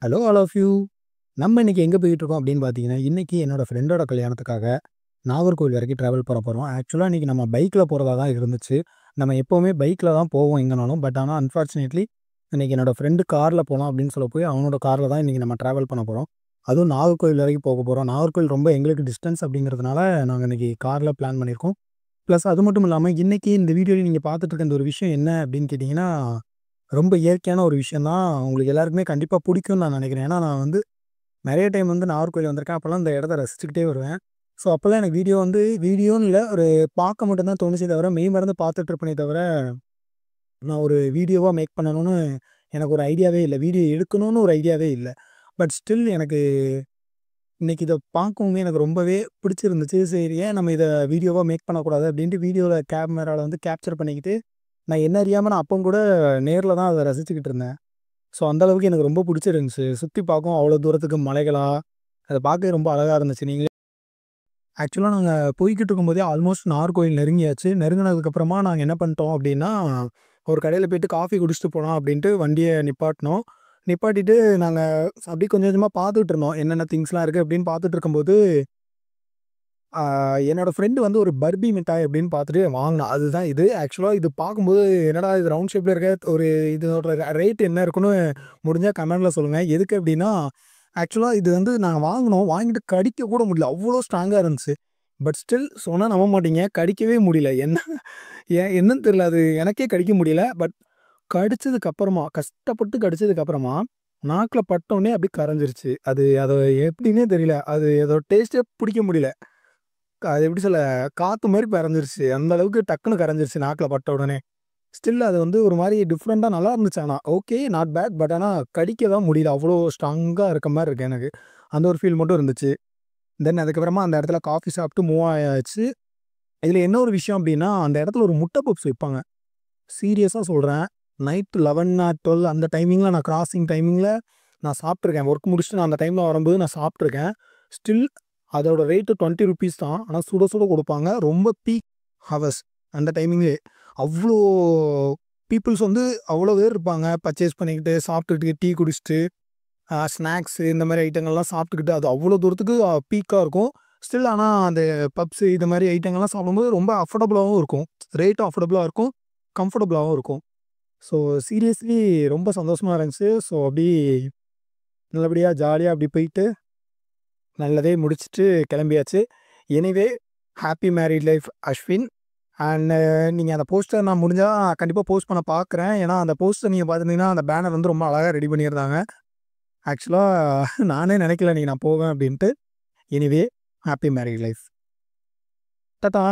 Hello all of you. நம்ம இன்னைக்கு எங்கே போயிட்டுருக்கோம் அப்படின்னு பார்த்தீங்கன்னா, இன்னைக்கு என்னோட ஃப்ரெண்டோட கல்யாணத்துக்காக நாகர்கோவில் வரைக்கும் ட்ராவல் பண்ண போகிறோம். ஆக்சுவலாக இன்னைக்கு நம்ம பைக்கில் போகிறதா தான் இருந்துச்சு. நம்ம எப்போவுமே பைக்கில் தான் போவோம் எங்கேனாலும். பட் ஆனால் அன்ஃபார்ச்சுனேட்லி இன்னைக்கு என்னோட ஃப்ரெண்டு காரில் போகலாம் அப்படின்னு சொல்ல போய் அவனோட காரில் தான் இன்னைக்கு நம்ம ட்ராவல் பண்ண போகிறோம். அதுவும் நாகர்கோவில் வரைக்கும் போக போகிறோம். நாகர்கோவில் ரொம்ப எங்களுக்கு டிஸ்டன்ஸ் அப்படிங்கிறதுனால நாங்கள் இன்னைக்கு காரில் பிளான் பண்ணியிருக்கோம். ப்ளஸ் அது மட்டும் இல்லாமல் இன்னைக்கு இந்த வீடியோவில் நீங்கள் பார்த்துட்டு இருக்க இந்த ஒரு விஷயம் என்ன அப்படின்னு கேட்டிங்கன்னா, ரொம்ப இயற்கையான ஒரு விஷயம் தான். உங்களுக்கு எல்லாருக்குமே கண்டிப்பா பிடிக்கும்னு நான் நினைக்கிறேன். ஏன்னா, நான் வந்து நெறைய டைம் வந்து நாகர்கோவில் வந்திருக்கேன். அப்போலாம் இந்த இடத்த ரசிச்சுக்கிட்டே வருவேன். ஸோ, அப்போலாம் எனக்கு வீடியோ வந்து வீடியோன்னு இல்ல, ஒரு பார்க்க மட்டும் தான் தோணுச்சே தவிர, மெய் மறந்து பார்த்துட்டு இருப்பேனே தவிர, நான் ஒரு வீடியோவா மேக் பண்ணணும்னு எனக்கு ஒரு ஐடியாவே இல்ல. வீடியோ எடுக்கணும்னு ஒரு ஐடியாவே இல்ல. பட் ஸ்டில் எனக்கு இன்னைக்கு இத பார்க்கவுமே எனக்கு ரொம்பவே பிடிச்சிருந்துச்சு. சரி ஏன் நம்ம இத வீடியோவா மேக் பண்ணக்கூடாது அப்படின்ட்டு வீடியோல கேமரால வந்து கேப்சர் பண்ணிக்கிட்டு, நான் என்ன அறியாம நான் அப்பவும் கூட நேர்ல தான் அத ரசிச்சுக்கிட்டு இருந்தேன். ஸோ, அந்த அளவுக்கு எனக்கு ரொம்ப பிடிச்சிருந்துச்சு. சுத்தி பார்க்கவும் அவ்வளோ தூரத்துக்கு மலைகளா, அத பார்க்கவே ரொம்ப அழகா இருந்துச்சு. நீங்களே ஆக்சுவலா நாங்க போய்க்கிட்டு இருக்கும்போதே ஆல்மோஸ்ட் நாகர்கோவில் நெருங்கியாச்சு. நெருங்குனதுக்கப்புறமா நாங்க என்ன பண்ணிட்டோம் அப்டின்னா, ஒரு கடையில போயிட்டு காஃபி குடிச்சிட்டு போலாம் அப்டின்ட்டு வண்டிய நிப்பாட்னோம். நிப்பாட்டிட்டு நாங்க அப்டியே கொஞ்சம் கொஞ்சமா பார்த்துட்டு இருந்தோம். என்னென்ன திங்ஸ்லாம் இருக்கு அப்டின்னு பார்த்துட்டு இருக்கும்போது, ஆ என்னோட ஃப்ரெண்ட் வந்து ஒரு பர்பி மிட்டாய் அப்டின்னு பார்த்துட்டு வாங்குனான். அதுதான் இது. ஆக்சுவலா இது பார்க்கும்போது என்னடா இது ரவுண்ட் ஷேப்ல இருக்க, ஒரு இதோட ரேட் என்ன இருக்குன்னு முடிஞ்சா கமெண்ட்ல சொல்லுங்க. எதுக்கு அப்டின்னா, ஆக்சுவலா இது வந்து நாங்க வாங்குனோம். வாங்கிட்டு கடிக்க கூட முடியல. அவ்ளோ ஸ்ட்ராங்கா இருந்துச்சு. பட் ஸ்டில் சொன்னா நம்ப மாட்டீங்க. கடிக்கவே முடியல. என்னன்னு தெரியல. அது எனக்கே கடிக்க முடியல. பட் கடிச்சதுக்கு அப்புறமா, கஷ்டப்பட்டு கடிச்சதுக்கு அப்புறமா, நாக்குல பட்டோனே அப்டியே கரைஞ்சிருச்சு. அது எப்டின்னே தெரியல. அது அதோட டேஸ்ட்டே புடிக்க முடியல. அது எப்படி சொல்ல, காத்து மாரி பறந்துருச்சு. அந்த அளவுக்கு டக்குனு கரைஞ்சிருச்சு நாக்குல பட்ட உடனே. ஸ்டில் அது வந்து ஒரு மாரி டிஃப்ரெண்ட்டா நல்லா இருந்துச்சு ஆனா. Okay, not bad. பட் ஆனா கடிக்க தான் முடியல. அவ்ளோ ஸ்ட்ராங்கா இருக்க மாரி இருக்கு எனக்கு. அந்த ஒரு ஃபீல் மட்டும் இருந்துச்சு. தென் அதுக்கப்புறமா அந்த இடத்துல காஃபி சாப்பிட்டு மூவ் ஆயாச்சு. இதுல என்ன ஒரு விஷயம் அப்டின்னா, அந்த இடத்துல ஒரு முட்டை பப்ஸ் விப்பாங்க. சீரியஸா சொல்றேன். நைட் 11 ஆர் 12 அந்த டைமிங்ல நான் கிராசிங் டைமிங்ல நான் சாப்ட்டுருக்கேன். ஒர்க் முடிச்சுட்டு நான் அந்த டைம்ல வரும்போது நான் சாப்ட்டுருக்கேன். ஸ்டில் அதோட ரேட்டு ₹20 தான். ஆனா சுட சுட குடுப்பாங்க. ரொம்ப பீக் ஹவர்ஸ் அந்த டைமிங்லயே. அவ்ளோ பீப்பிள்ஸ் வந்து அவ்ளோ பேர் இருப்பாங்க. பர்ச்சேஸ் பண்ணிக்கிட்டு, சாப்ட்டுட்டு, டீ குடிச்சிட்டு, ஸ்நாக்ஸு இந்த மாரி ஐட்டங்கள்லாம் சாப்ட்டுக்கிட்டு, அது அவ்ளோ தூரத்துக்கு பீக்கா இருக்கும். ஸ்டில் ஆனா அந்த பப்ஸு இது மாரி ஐட்டங்கள்லாம் சாப்பிடும்போது ரொம்ப அஃபோர்டபுளாவும் இருக்கும். ரேட்டும் அஃபோர்டபுளா இருக்கும். கம்ஃபர்டபுளாவும் இருக்கும். ஸோ, சீரியஸ்லி ரொம்ப சந்தோஷமா இருந்துச்சு. ஸோ, அப்டி நல்லபடியா ஜாலியா அப்டி போயிட்டு, நல்லதே முடிச்சுட்டு கிளம்பியாச்சு. Anyway happy married life Ashwin. And நீங்க அந்த போஸ்டர் நான் முடிஞ்சா கண்டிப்பா போஸ்ட் பண்ண பார்க்குறேன். ஏன்னா, அந்த போஸ்டர் நீங்க பார்த்துருந்தீங்கன்னா, அந்த பேனர் வந்து ரொம்ப அழகா ரெடி பண்ணியிருந்தாங்க. ஆக்சுவலா நானே நினைக்கல இன்னைக்கு நான் போவேன் அப்டின்ட்டு. Anyway happy married life. Tata.